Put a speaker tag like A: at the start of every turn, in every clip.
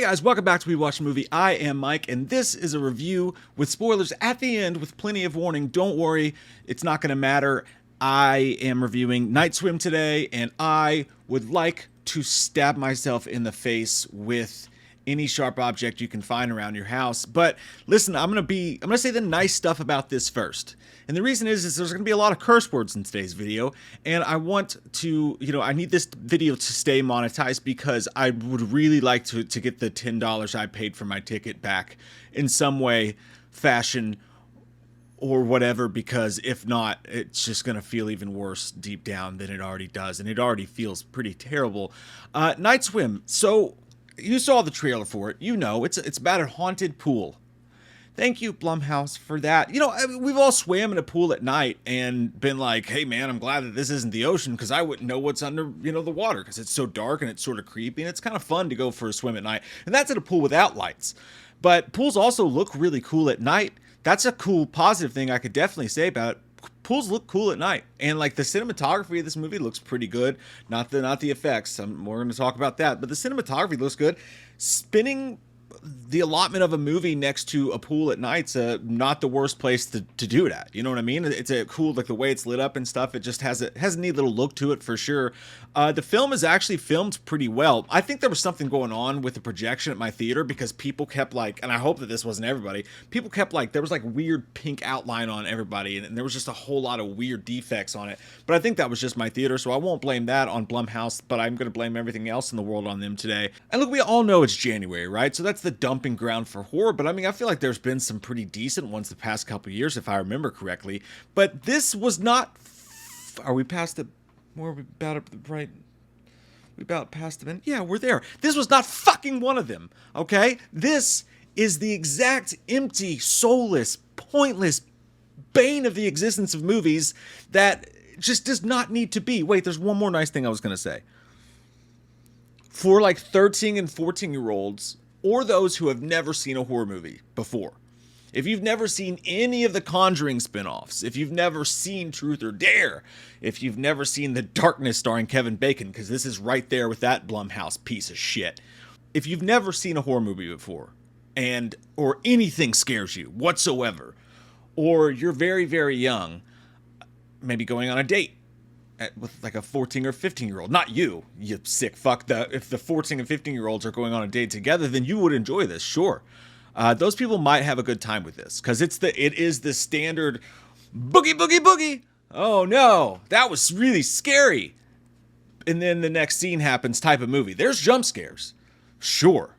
A: guys, welcome back to We Watch a Movie. I am Mike, and this is a review with spoilers at the end with plenty of warning. Don't worry, it's not going to matter. I am reviewing Night Swim today, and I would like to stab myself in the face with any sharp object you can find around your house. But listen, I'm gonna say the nice stuff about this first. And the reason is there's gonna be a lot of curse words in today's video, and I want to, I need this video to stay monetized because I would really like to get the $10 I paid for my ticket back in some way, fashion, or whatever, because if not, it's just gonna feel even worse deep down than it already does, and it already feels pretty terrible. Night Swim. So you saw the trailer for it. You know, it's about a haunted pool. Thank you, Blumhouse, for that. We've all swam in a pool at night and been like, hey, man, I'm glad that this isn't the ocean because I wouldn't know what's under, the water because it's so dark and it's sort of creepy. And it's kind of fun to go for a swim at night. And that's at a pool without lights. But pools also look really cool at night. That's a cool, positive thing I could definitely say about it. Pools look cool at night, and like the cinematography of this movie looks pretty good. Not the effects. We're going to talk about that, but the cinematography looks good. Spinning the allotment of a movie next to a pool at night's not the worst place to do it at. You know what I mean? It's a cool, like the way it's lit up and stuff. It just has a neat little look to it for sure. The film is actually filmed pretty well. I think there was something going on with the projection at my theater because people kept and I hope that this wasn't everybody, people kept there was weird pink outline on everybody, and there was just a whole lot of weird defects on it. But I think that was just my theater, so I won't blame that on Blumhouse, but I'm going to blame everything else in the world on them today. And look, we all know it's January, right? So that's the dumping ground for horror, but I feel like there's been some pretty decent ones the past couple of years, if I remember correctly. But this was not. Are we past the? Where are we about right? We about past them? Yeah, we're there. This was not fucking one of them. Okay, this is the exact empty, soulless, pointless bane of the existence of movies that just does not need to be. Wait, there's one more nice thing I was gonna say. For 13 and 14-year-olds, or those who have never seen a horror movie before. If you've never seen any of the Conjuring spinoffs, if you've never seen Truth or Dare, if you've never seen The Darkness starring Kevin Bacon, because this is right there with that Blumhouse piece of shit. If you've never seen a horror movie before, or anything scares you whatsoever, or you're very, very young, maybe going on a date with a 14 or 15-year-old. Not you sick fuck. If the 14 and 15-year-olds are going on a date together, then you would enjoy this, sure. Those people might have a good time with this, because it is the standard boogie, boogie, boogie. Oh no, that was really scary. And then the next scene happens type of movie. There's jump scares. Sure.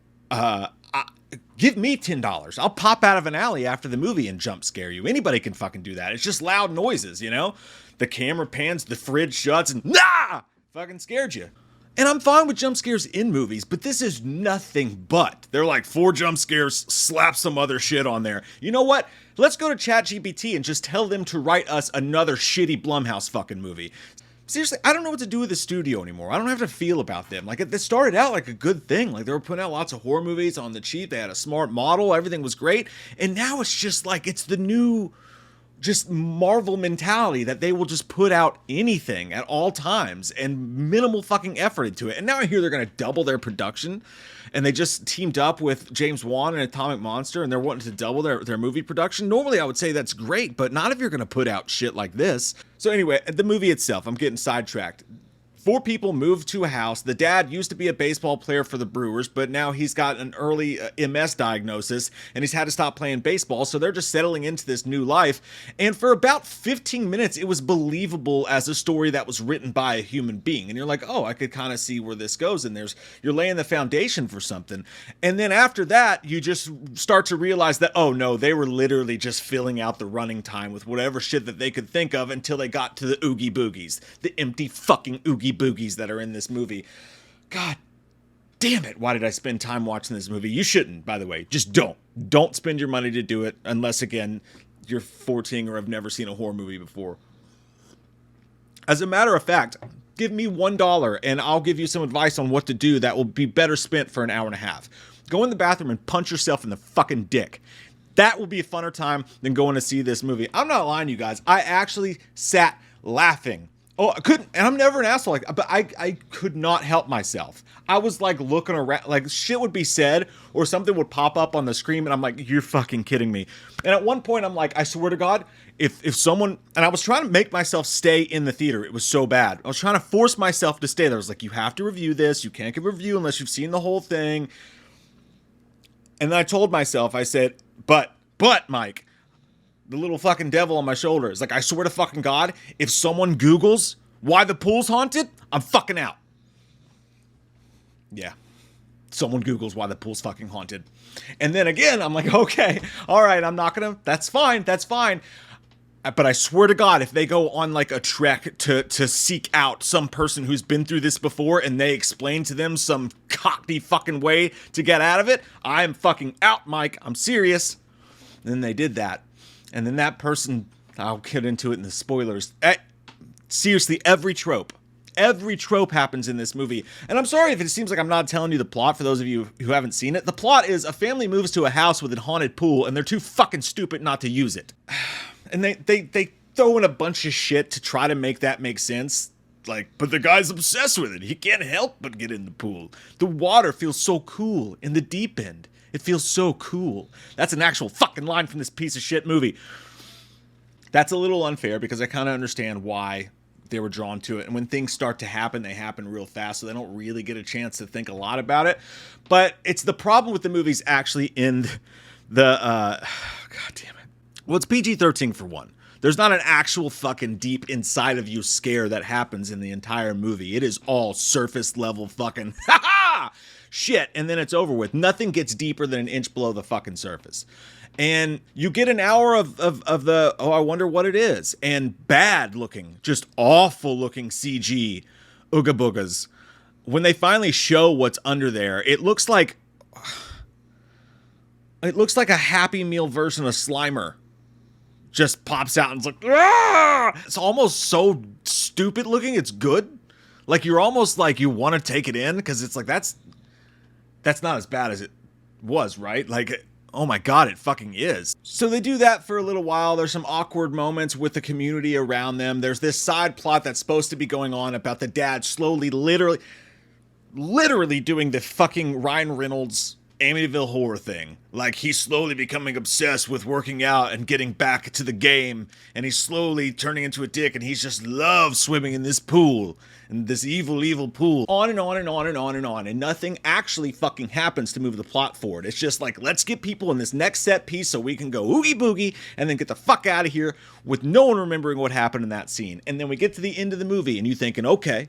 A: Give me $10. I'll pop out of an alley after the movie and jump scare you. Anybody can fucking do that. It's just loud noises, The camera pans, the fridge shuts, and fucking scared you. And I'm fine with jump scares in movies, but this is nothing but. They're 4 jump scares, slap some other shit on there. You know what? Let's go to ChatGPT and just tell them to write us another shitty Blumhouse fucking movie. Seriously, I don't know what to do with the studio anymore. I don't have to feel about them. It started out like a good thing. They were putting out lots of horror movies on the cheap. They had a smart model. Everything was great. And now it's just it's the new just Marvel mentality that they will just put out anything at all times and minimal fucking effort into it. And now I hear they're going to double their production, and they just teamed up with James Wan and Atomic Monster, and they're wanting to double their movie production. Normally I would say that's great, but not if you're going to put out shit like this. So anyway, the movie itself, I'm getting sidetracked. 4 people moved to a house. The dad used to be a baseball player for the Brewers, but now he's got an early MS diagnosis, and he's had to stop playing baseball, so they're just settling into this new life. And for about 15 minutes, it was believable as a story that was written by a human being. And you're like, oh, I could kind of see where this goes, and you're laying the foundation for something. And then after that, you just start to realize that, oh no, they were literally just filling out the running time with whatever shit that they could think of until they got to the Oogie Boogies, the empty fucking Oogie Boogies that are in this movie. God damn it, why did I spend time watching this movie? You shouldn't, by the way. Just don't spend your money to do it, unless again you're 14 or have never seen a horror movie before. As a matter of fact, give me $1 and I'll give you some advice on what to do that will be better spent for an hour and a half. Go in the bathroom and punch yourself in the fucking dick. That will be a funner time than going to see this movie. I'm not lying to you guys. I actually sat laughing Oh, I couldn't, and I'm never an asshole like that, but I could not help myself. I was like looking around, like shit would be said or something would pop up on the screen, and I'm like, you're fucking kidding me. And at one point, I'm like, I swear to God, if someone, and I was trying to make myself stay in the theater. It was so bad. I was trying to force myself to stay there. I was like, you have to review this. You can't give a review unless you've seen the whole thing. And then I told myself, I said, but Mike, the little fucking devil on my shoulder is like, I swear to fucking God, if someone Googles why the pool's haunted, I'm fucking out. Yeah. Someone Googles why the pool's fucking haunted. And then again, I'm like, okay, all right, I'm not gonna, that's fine. But I swear to God, if they go on like a trek to seek out some person who's been through this before and they explain to them some cockney fucking way to get out of it, I'm fucking out, Mike. I'm serious. And then they did that. And then that person, I'll get into it in the spoilers. Seriously, every trope happens in this movie. And I'm sorry if it seems like I'm not telling you the plot for those of you who haven't seen it. The plot is a family moves to a house with a haunted pool and they're too fucking stupid not to use it. And they throw in a bunch of shit to try to make that make sense. Like, but the guy's obsessed with it. He can't help but get in the pool. The water feels so cool in the deep end. It feels so cool. That's an actual fucking line from this piece of shit movie. That's a little unfair because I kind of understand why they were drawn to it. And when things start to happen, they happen real fast, so they don't really get a chance to think a lot about it. But it's the problem with the movies actually in the, God damn it. Well, it's PG-13 for one. There's not an actual fucking deep inside of you scare that happens in the entire movie. It is all surface level fucking shit, and then it's over with. Nothing gets deeper than an inch below the fucking surface. And you get an hour of the, oh, I wonder what it is, and bad looking, just awful looking CG ooga boogas. When they finally show what's under there, it looks like a Happy Meal version of Slimer. Just pops out and it's like, ah! It's almost so stupid looking, it's good. Like, you're almost like you want to take it in, because it's like, that's not as bad as it was, right? Like, oh my God, it fucking is. So they do that for a little while. There's some awkward moments with the community around them. There's this side plot that's supposed to be going on about the dad slowly, literally doing the fucking Ryan Reynolds Amityville horror thing. Like, he's slowly becoming obsessed with working out and getting back to the game, and he's slowly turning into a dick, and he just loves swimming in this pool, and this evil pool. On and on and on and on and on, and nothing actually fucking happens to move the plot forward. It's just like, let's get people in this next set piece so we can go oogie boogie and then get the fuck out of here with no one remembering what happened in that scene. And then we get to the end of the movie and you thinking, okay,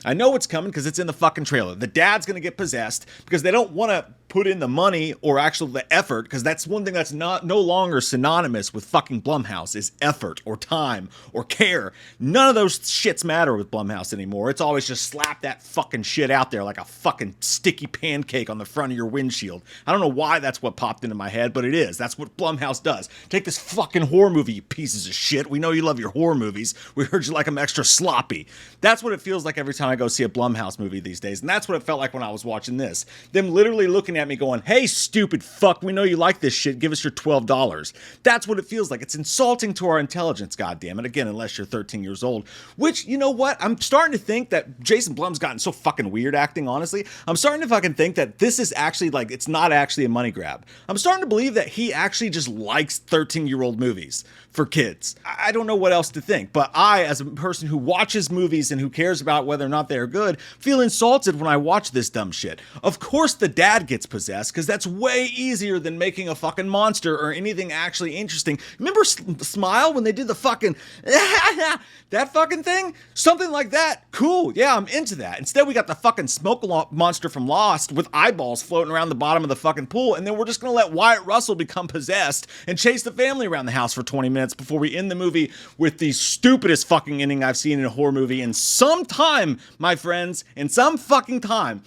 A: I know it's coming because it's in the fucking trailer. The dad's going to get possessed because they don't want to put in the money or actually the effort, because that's one thing that's no longer synonymous with fucking Blumhouse is effort or time or care. None of those shits matter with Blumhouse anymore. It's always just slap that fucking shit out there like a fucking sticky pancake on the front of your windshield. I don't know why that's what popped into my head, but it is. That's what Blumhouse does. Take this fucking horror movie, you pieces of shit. We know you love your horror movies. We heard you like them extra sloppy. That's what it feels like every time I go see a Blumhouse movie these days. And that's what it felt like when I was watching this. Them literally looking at me going, hey, stupid fuck, we know you like this shit. Give us your $12. That's what it feels like. It's insulting to our intelligence, goddammit. Again, unless you're 13 years old. Which, you know what? I'm starting to think that Jason Blum's gotten so fucking weird acting, honestly. I'm starting to fucking think that this is actually, like, it's not actually a money grab. I'm starting to believe that he actually just likes 13-year-old movies for kids. I don't know what else to think, but I, as a person who watches movies and who cares about whether or not they're good, feel insulted when I watch this dumb shit. Of course the dad gets possessed, because that's way easier than making a fucking monster or anything actually interesting. Remember Smile when they did the fucking that fucking thing? Something like that. Cool. Yeah, I'm into that. Instead, we got the fucking smoke monster from Lost with eyeballs floating around the bottom of the fucking pool, and then we're just gonna let Wyatt Russell become possessed and chase the family around the house for 20 minutes before we end the movie with the stupidest fucking ending I've seen in a horror movie in some time, my friends, in some fucking time,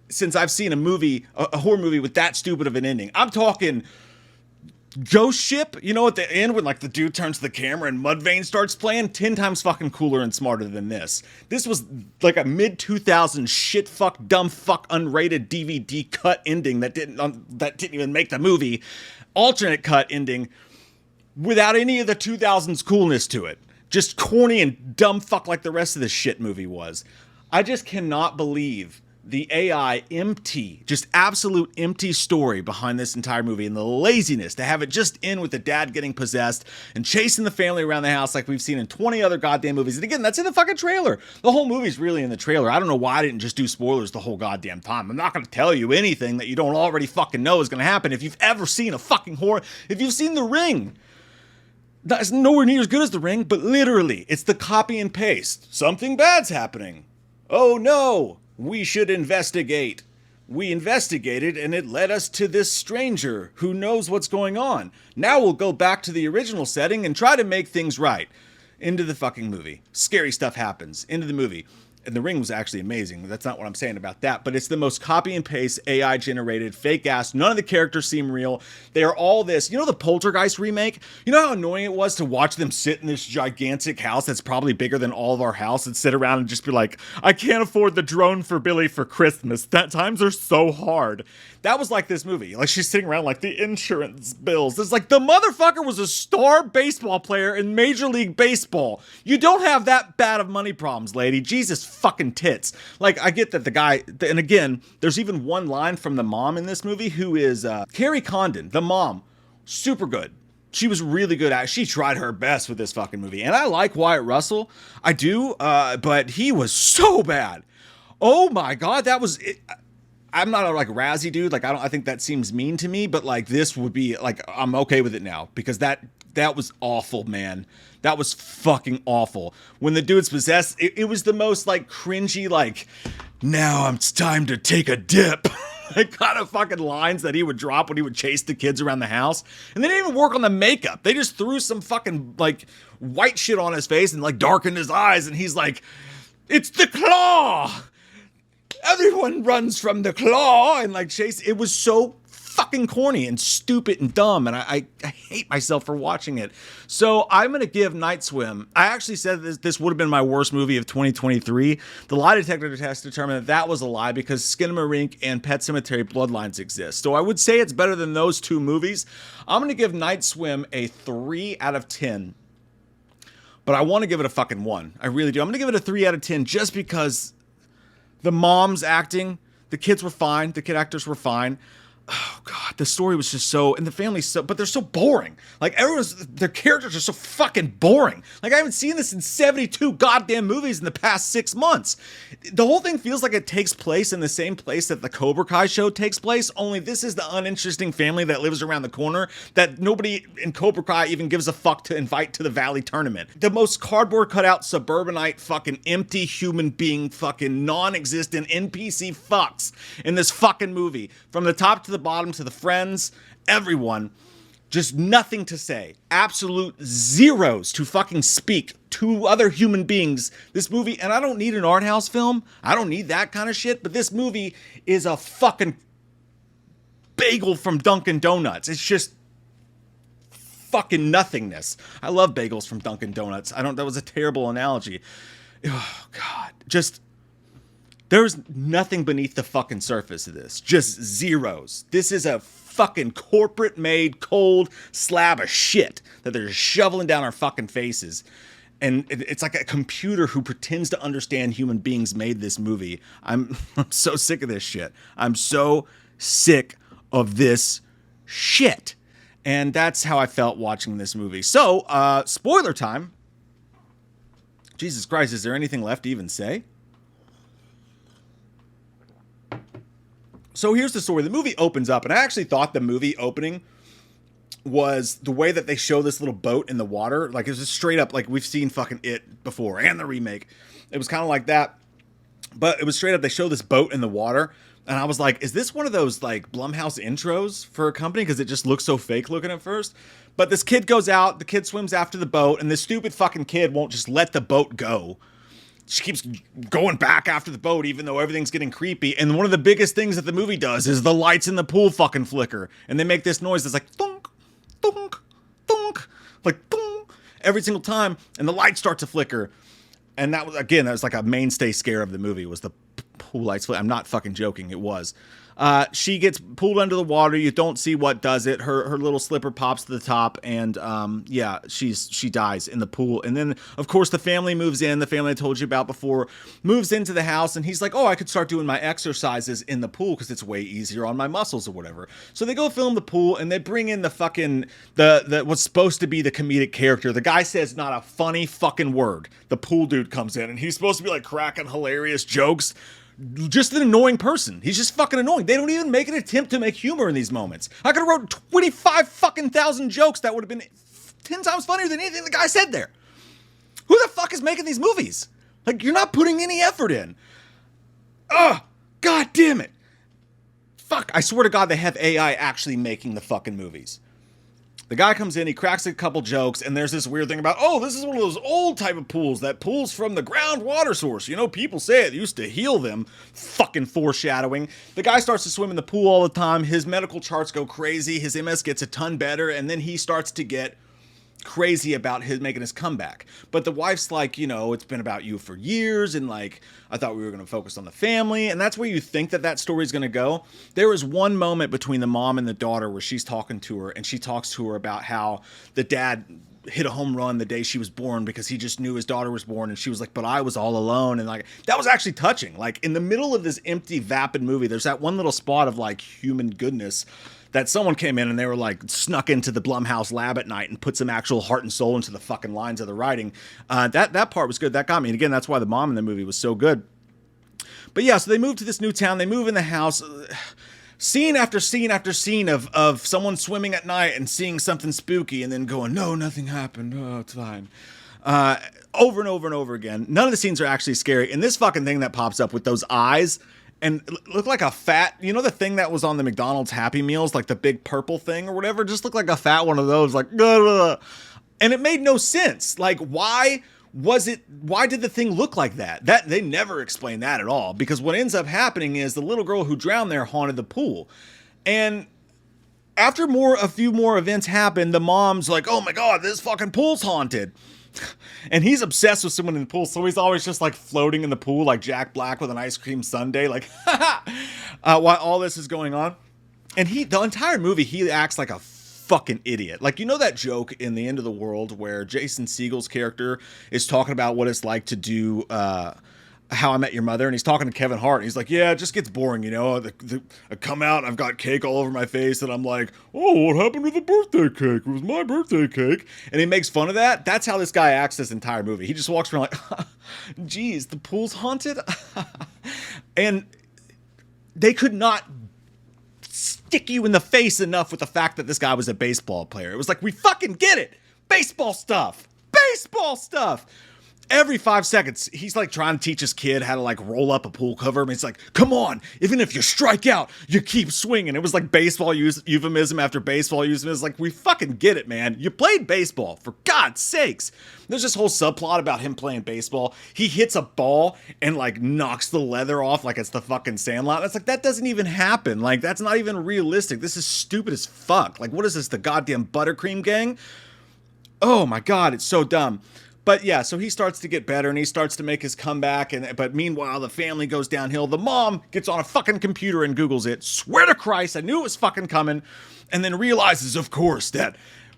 A: since I've seen a movie, a horror movie with that stupid of an ending. I'm talking Ghost Ship, you know, at the end when like the dude turns to the camera and Mudvayne starts playing, 10 times fucking cooler and smarter than this. This was like a mid-2000s shit fuck, dumb fuck, unrated DVD cut ending that didn't even make the movie. Alternate cut ending without any of the 2000s coolness to it. just corny and dumb fuck like the rest of this shit movie was. I just cannot believe the AI empty, just absolute empty story behind this entire movie, and the laziness to have it just end with the dad getting possessed and chasing the family around the house like we've seen in 20 other goddamn movies. And again, that's in the fucking trailer. The whole movie's really in the trailer. I don't know why I didn't just do spoilers the whole goddamn time. I'm not going to tell you anything that you don't already fucking know is going to happen. If you've ever seen a fucking horror, if you've seen The Ring, that's nowhere near as good as The Ring, but literally, it's the copy and paste. Something bad's happening. Oh no, we should investigate. We investigated and it led us to this stranger who knows what's going on. Now we'll go back to the original setting and try to make things right. Into the fucking movie. Scary stuff happens. Into the movie. And The Ring was actually amazing. That's not what I'm saying about that. But it's the most copy and paste, AI generated, fake ass. None of the characters seem real. They are all this. You know the Poltergeist remake? You know how annoying it was to watch them sit in this gigantic house that's probably bigger than all of our house and sit around and just be like, I can't afford the drone for Billy for Christmas. That times are so hard. That was like this movie. Like she's sitting around like the insurance bills. It's like the motherfucker was a star baseball player in Major League Baseball. You don't have that bad of money problems, lady. Jesus fucking tits. Like I get that the guy, and again, there's even one line from the mom in this movie who is Carrie Condon, the mom. Super good. She was really good at it. She tried her best with this fucking movie. And I like Wyatt Russell. I do, but he was so bad. Oh my God, that was it. I'm not a like Razzie dude. Like I think that seems mean to me, but like this would be like I'm okay with it now because that was awful, man. That was fucking awful. When the dude's possessed, it was the most like cringy like now it's time to take a dip. Like kind of fucking lines that he would drop when he would chase the kids around the house. And they didn't even work on the makeup. They just threw some fucking like white shit on his face and like darkened his eyes and he's like, "It's the claw. Everyone runs from the claw," and like chase. It was so fucking corny and stupid and dumb, and I hate myself for watching it. So I'm gonna give Night Swim. I actually said this would have been my worst movie of 2023. The lie detector test determined that was a lie because Skinamarink and Pet Sematary Bloodlines exist. So I would say it's better than those two movies. I'm gonna give Night Swim a 3 out of 10. But I want to give it a fucking 1. I really do. I'm gonna give it a 3 out of 10 just because the mom's acting, the kids were fine, the kid actors were fine. Oh God, the story was just so, and the family's so, but they're so boring. Like their characters are so fucking boring. Like I haven't seen this in 72 goddamn movies in the past 6 months. The whole thing feels like it takes place in the same place that the Cobra Kai show takes place, only this is the uninteresting family that lives around the corner that nobody in Cobra Kai even gives a fuck to invite to the Valley tournament. The most cardboard cutout suburbanite fucking empty human being fucking non-existent NPC fucks in this fucking movie. From the top to the bottom to the friends, everyone, just nothing to say. Absolute zeros to fucking speak to other human beings. This movie, and I don't need an art house film. I don't need that kind of shit, but this movie is a fucking bagel from Dunkin' Donuts. It's just fucking nothingness. I love bagels from Dunkin' Donuts. That was a terrible analogy. Oh God, just there's nothing beneath the fucking surface of this. Just zeros. This is a fucking corporate-made cold slab of shit that they're just shoveling down our fucking faces. And it's like a computer who pretends to understand human beings made this movie. I'm so sick of this shit. I'm so sick of this shit. And that's how I felt watching this movie. So, spoiler time. Jesus Christ, is there anything left to even say? So here's the story. The movie opens up, and I actually thought the movie opening was the way that they show this little boat in the water. Like, it was just straight up, like we've seen fucking It before, and the remake. It was kind of like that, but it was straight up, they show this boat in the water, and I was like, is this one of those, like, Blumhouse intros for a company? Because it just looks so fake looking at first. But this kid goes out, the kid swims after the boat, and this stupid fucking kid won't just let the boat go. She keeps going back after the boat, even though everything's getting creepy. And one of the biggest things that the movie does is the lights in the pool fucking flicker. And they make this noise that's like, thunk, thunk, thunk, like, thunk, every single time. And the lights start to flicker. And that was like a mainstay scare of the movie, was the pool lights. I'm not fucking joking. It was. She gets pulled under the water. You don't see what does it. Her little slipper pops to the top, and yeah, she dies in the pool. And then, of course, the family moves in. The family I told you about before moves into the house, and he's like, oh, I could start doing my exercises in the pool because it's way easier on my muscles or whatever. So they go film the pool, and they bring in the fucking the what's supposed to be the comedic character. The guy says not a funny fucking word. The pool dude comes in, and he's supposed to be like cracking hilarious jokes. Just an annoying person. He's just fucking annoying. They don't even make an attempt to make humor in these moments. I could have wrote 25 fucking thousand jokes that would have been 10 times funnier than anything the guy said there. Who the fuck is making these movies? Like, you're not putting any effort in. Ugh, god damn it. Fuck, I swear to God they have AI actually making the fucking movies. The guy comes in, he cracks a couple jokes, and there's this weird thing about, oh, this is one of those old type of pools that pools from the ground water source. You know, people say it used to heal them. Fucking foreshadowing. The guy starts to swim in the pool all the time. His medical charts go crazy. His MS gets a ton better, and then he starts to get crazy about making his comeback. But the wife's like, you know, it's been about you for years, and like, I thought we were going to focus on the family, and that's where you think that story is going to go. There is one moment between the mom and the daughter where she's talking to her, and she talks to her about how the dad hit a home run the day she was born because he just knew his daughter was born, and she was like, but I was all alone. And like, that was actually touching. Like, in the middle of this empty, vapid movie, there's that one little spot of like human goodness that someone came in and they were like snuck into the Blumhouse lab at night and put some actual heart and soul into the fucking lines of the writing. That part was good. That got me. And again, that's why the mom in the movie was so good. But yeah, so they move to this new town. They move in the house. Scene after scene after scene of someone swimming at night and seeing something spooky and then going, no, nothing happened. Oh, it's fine. Over and over and over again. None of the scenes are actually scary. And this fucking thing that pops up with those eyes and looked like a fat, you know, the thing that was on the McDonald's Happy Meals, like the big purple thing or whatever, just looked like a fat one of those, like, and it made no sense. Like, why did the thing look like that? That they never explain that at all, because what ends up happening is the little girl who drowned there haunted the pool. And after a few more events happen, the mom's like, oh my God, this fucking pool's haunted. And he's obsessed with someone in the pool, so he's always just like floating in the pool like Jack Black with an ice cream sundae, like while all this is going on. And the entire movie, he acts like a fucking idiot. Like, you know that joke in The End of the World where Jason Segel's character is talking about what it's like to do How I Met Your Mother, and he's talking to Kevin Hart, and he's like, yeah, it just gets boring, you know. I come out and I've got cake all over my face, and I'm like, oh, what happened to the birthday cake? It was my birthday cake. And he makes fun of that. That's how this guy acts this entire movie. He just walks around like, geez, the pool's haunted? And they could not stick you in the face enough with the fact that this guy was a baseball player. It was like, we fucking get it. Baseball stuff. Baseball stuff. Every 5 seconds, he's like trying to teach his kid how to like roll up a pool cover. And he's like, come on, even if you strike out, you keep swinging. It was like baseball euphemism after baseball euphemism. It's like, we fucking get it, man. You played baseball, for God's sakes. There's this whole subplot about him playing baseball. He hits a ball and like knocks the leather off like it's the fucking Sandlot. It's like, that doesn't even happen. Like, that's not even realistic. This is stupid as fuck. Like, what is this, the goddamn Buttercream Gang? Oh my God, it's so dumb. But yeah, so he starts to get better and he starts to make his comeback. But meanwhile, the family goes downhill. The mom gets on a fucking computer and Googles it. Swear to Christ, I knew it was fucking coming. And then realizes, of course, that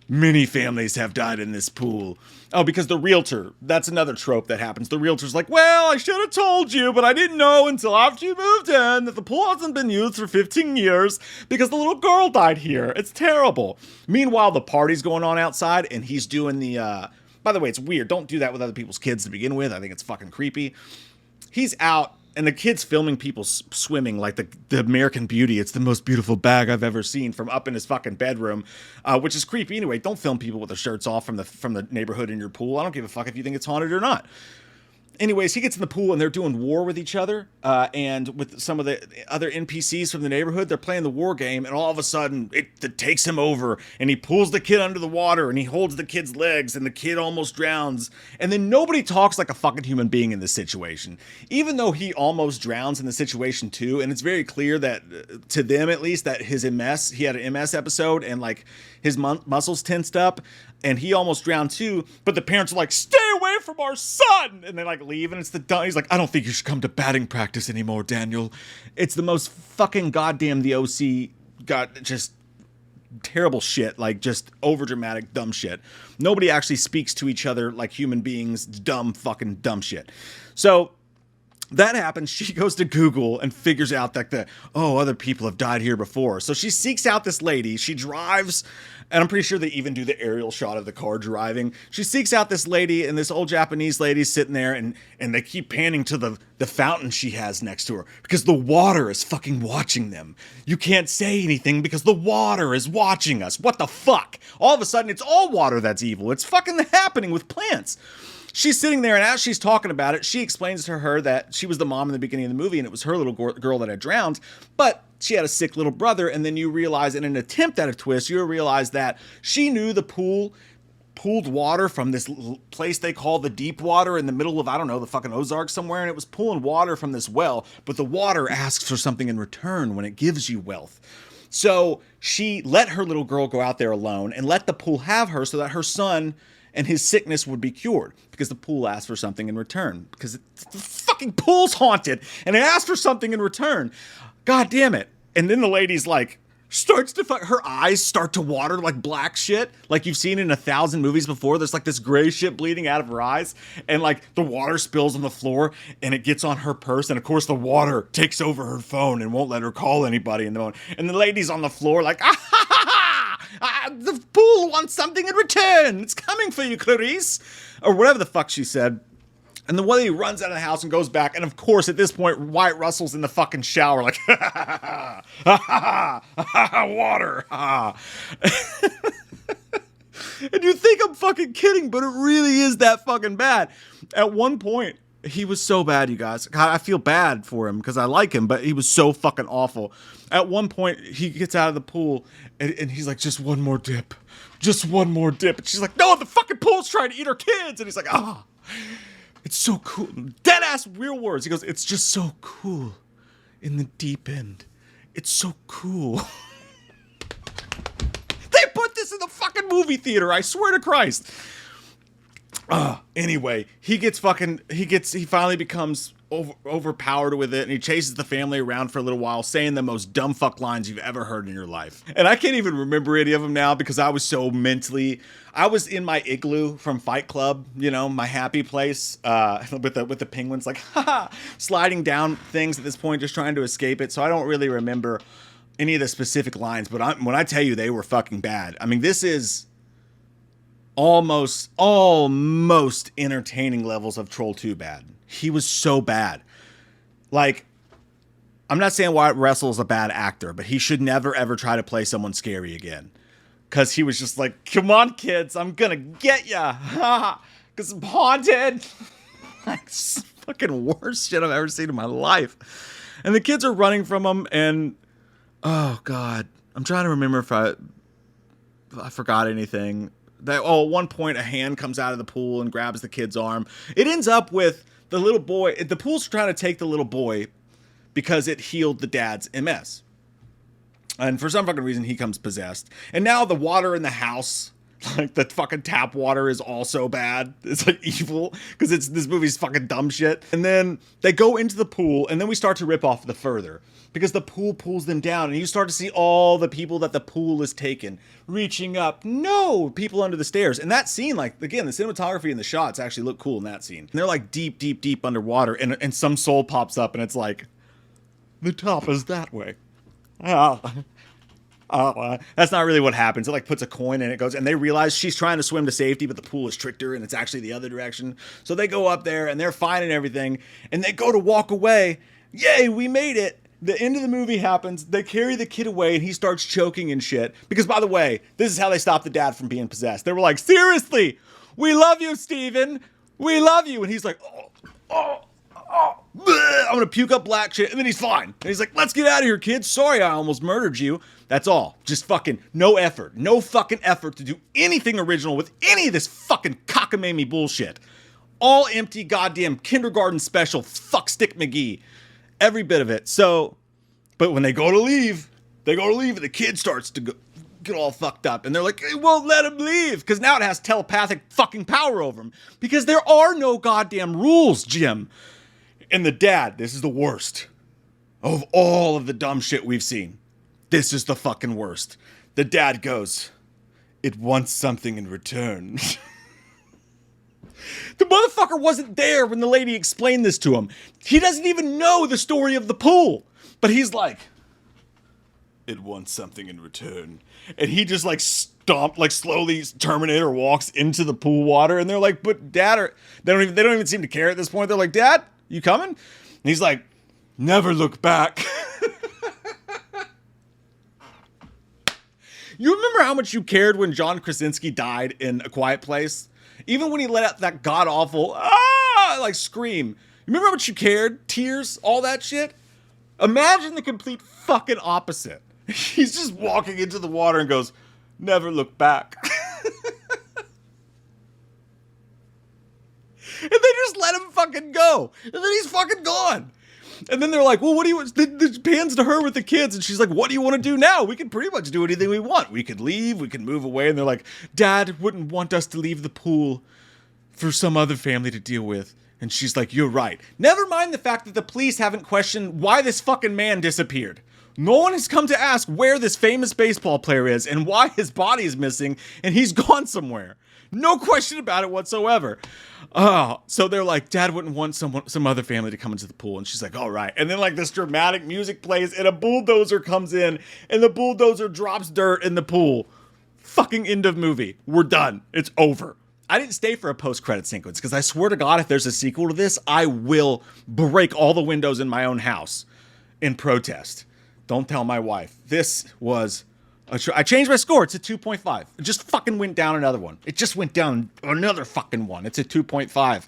A: many families have died in this pool. Oh, because the realtor, that's another trope that happens. The realtor's like, well, I should have told you, but I didn't know until after you moved in that the pool hasn't been used for 15 years because the little girl died here. It's terrible. Meanwhile, the party's going on outside and he's doing the, by the way, it's weird. Don't do that with other people's kids to begin with. I think it's fucking creepy. He's out, and the kid's filming people swimming like the American Beauty. It's the most beautiful bag I've ever seen from up in his fucking bedroom, which is creepy anyway. Don't film people with their shirts off from the neighborhood in your pool. I don't give a fuck if you think it's haunted or not. Anyways, he gets in the pool and they're doing war with each other and with some of the other NPCs from the neighborhood. They're playing the war game, and all of a sudden it takes him over and he pulls the kid under the water and he holds the kid's legs and the kid almost drowns. And then nobody talks like a fucking human being in this situation, even though he almost drowns in the situation too. And it's very clear that to them, at least, that he had an MS episode and like his muscles tensed up and he almost drowned too. But the parents are like, stay away from our son. And they like leave, and it's he's like, I don't think you should come to batting practice anymore, Daniel. It's the most fucking goddamn the OC got just terrible shit, like just overdramatic dumb shit. Nobody actually speaks to each other like human beings. Dumb fucking dumb shit. So that happens. She goes to Google and figures out that other people have died here before. So she seeks out this lady. She drives, and I'm pretty sure they even do the aerial shot of the car driving. She seeks out this lady, and this old Japanese lady sitting there, and they keep panning to the fountain she has next to her because the water is fucking watching them. You can't say anything because the water is watching us. What the fuck? All of a sudden, it's all water that's evil. It's fucking happening with plants. She's sitting there, and as she's talking about it, she explains to her that she was the mom in the beginning of the movie, and it was her little girl that had drowned, but she had a sick little brother, and then you realize, in an attempt at a twist, you realize that she knew the pooled water from this place they call the deep water in the middle of, I don't know, the fucking Ozarks somewhere, and it was pulling water from this well, but the water asks for something in return when it gives you wealth. So she let her little girl go out there alone and let the pool have her so that her son and his sickness would be cured, because the pool asked for something in return, because the fucking pool's haunted and it asked for something in return. God damn it. And then the lady's like, her eyes start to water like black shit, like you've seen in 1,000 movies before. There's like this gray shit bleeding out of her eyes, and like the water spills on the floor and it gets on her purse, and of course the water takes over her phone and won't let her call anybody in the moment. And the lady's on the floor like, the pool wants something in return. It's coming for you, Clarice. Or whatever the fuck she said. And the lady runs out of the house and goes back. And of course, at this point, Wyatt Russell's in the fucking shower like, water. And you think I'm fucking kidding, but it really is that fucking bad. At one point, he was so bad, you guys. God, I feel bad for him because I like him, but he was so fucking awful. At one point, he gets out of the pool and he's like, just one more dip. Just one more dip. And she's like, no, the fucking pool's trying to eat our kids. And he's like, it's so cool. Dead ass real words. He goes, it's just so cool in the deep end. It's so cool. They put this in the fucking movie theater. I swear to Christ. Anyway, he finally becomes overpowered with it, and he chases the family around for a little while, saying the most dumb fuck lines you've ever heard in your life. And I can't even remember any of them now because I was so I was in my igloo from Fight Club, you know, my happy place, with the penguins, like, sliding down things at this point, just trying to escape it. So I don't really remember any of the specific lines, but when I tell you they were fucking bad, I mean, this is almost entertaining levels of Troll 2 bad. He was so bad. Like, I'm not saying Wyatt Russell is a bad actor, but he should never ever try to play someone scary again. Because he was just like, come on, kids, I'm gonna get ya. Because I'm haunted. Like, fucking worst shit I've ever seen in my life. And the kids are running from him, and oh God, I'm trying to remember if I forgot anything. At one point a hand comes out of the pool and grabs the kid's arm. It ends up with the little boy. The pool's trying to take the little boy because it healed the dad's MS. And for some fucking reason, he comes possessed. And now the water in the house, like the fucking tap water, is also bad. It's like evil because this movie's fucking dumb shit. And then they go into the pool, and then we start to rip off the further because the pool pulls them down, and you start to see all the people that the pool has taken reaching up. No, people under the stairs. And that scene, like, again, the cinematography and the shots actually look cool in that scene. And they're like deep, deep, deep underwater, and some soul pops up, and it's like, the top is that way. That's not really what happens. It like puts a coin and it goes, and they realize she's trying to swim to safety, but the pool has tricked her and it's actually the other direction. So they go up there and they're fine and everything, and they go to walk away. Yay, we made it. The end of the movie happens. They carry the kid away and he starts choking and shit. Because, by the way, this is how they stopped the dad from being possessed. They were like, seriously, we love you, Steven. We love you. And he's like, I'm gonna puke up black shit. And then he's fine. And he's like, let's get out of here, kids. Sorry I almost murdered you. That's all. Just fucking no effort. No fucking effort to do anything original with any of this fucking cockamamie bullshit. All empty goddamn kindergarten special fuckstick McGee. Every bit of it. So, but when they go to leave, and the kid starts to get all fucked up. And they're like, it won't let him leave. Because now it has telepathic fucking power over him. Because there are no goddamn rules, Jim. And the dad, this is the worst of all of the dumb shit we've seen. This is the fucking worst. The dad goes, it wants something in return. The motherfucker wasn't there when the lady explained this to him. He doesn't even know the story of the pool. But he's like, it wants something in return. And he just like stomped, like slowly Terminator walks into the pool water. And they're like, but dad, they don't even seem to care at this point. They're like, Dad, you coming? And he's like, never look back. You remember how much you cared when John Krasinski died in A Quiet Place? Even when he let out that god-awful, like scream. You remember how much you cared? Tears, all that shit? Imagine the complete fucking opposite. He's just walking into the water and goes, never look back. And they just let him fucking go. And then he's fucking gone. And then they're like, well, what do you want? The pans to her with the kids. And she's like, what do you want to do now? We can pretty much do anything we want. We could leave. We could move away. And they're like, Dad wouldn't want us to leave the pool for some other family to deal with. And she's like, you're right. Never mind the fact that the police haven't questioned why this fucking man disappeared. No one has come to ask where this famous baseball player is and why his body is missing and he's gone somewhere. No question about it whatsoever. Oh, so they're like, Dad wouldn't want some other family to come into the pool. And she's like, all right. And then like this dramatic music plays and a bulldozer comes in and the bulldozer drops dirt in the pool. Fucking end of movie. We're done. It's over. I didn't stay for a post-credit sequence because I swear to God, if there's a sequel to this, I will break all the windows in my own house in protest. Don't tell my wife. This was... I changed my score. It's a 2.5. It just fucking went down another one. It just went down another fucking one. It's a 2.5.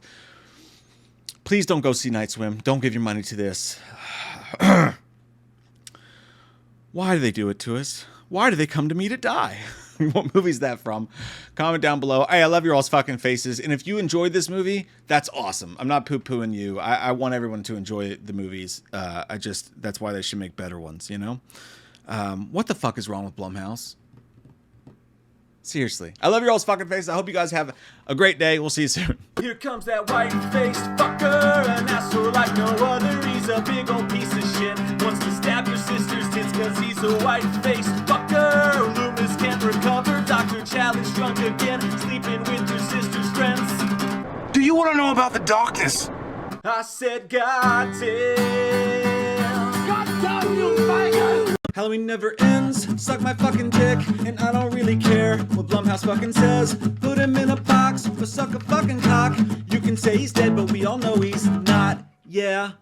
A: Please don't go see Night Swim. Don't give your money to this. Why do they do it to us? Why do they come to me to die? What movie is that from? Comment down below. Hey, I love your all's fucking faces. And if you enjoyed this movie, that's awesome. I'm not poo-pooing you. I want everyone to enjoy the movies. That's why they should make better ones, you know? What the fuck is wrong with Blumhouse? Seriously. I love your all's fucking faces. I hope you guys have a great day. We'll see you soon.
B: Here comes that white-faced fucker, an asshole like no other. He's a big old piece of shit. Wants to stab your sister's tits cause he's a white-faced fucker. Loomis can't recover. Dr. Challenge drunk again, sleeping with your sister's friends.
C: Do you want to know about the darkness?
B: I said, God damn.
C: God damn you, faggot!
A: Halloween never ends, suck my fucking dick, and I don't really care what Blumhouse fucking says. Put him in a box, or suck a fucking cock. You can say he's dead, but we all know he's not, yeah.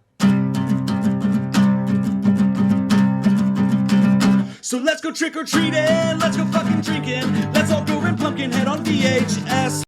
A: So let's go trick-or-treating, let's go fucking drinking, let's all go rent Pumpkinhead on VHS.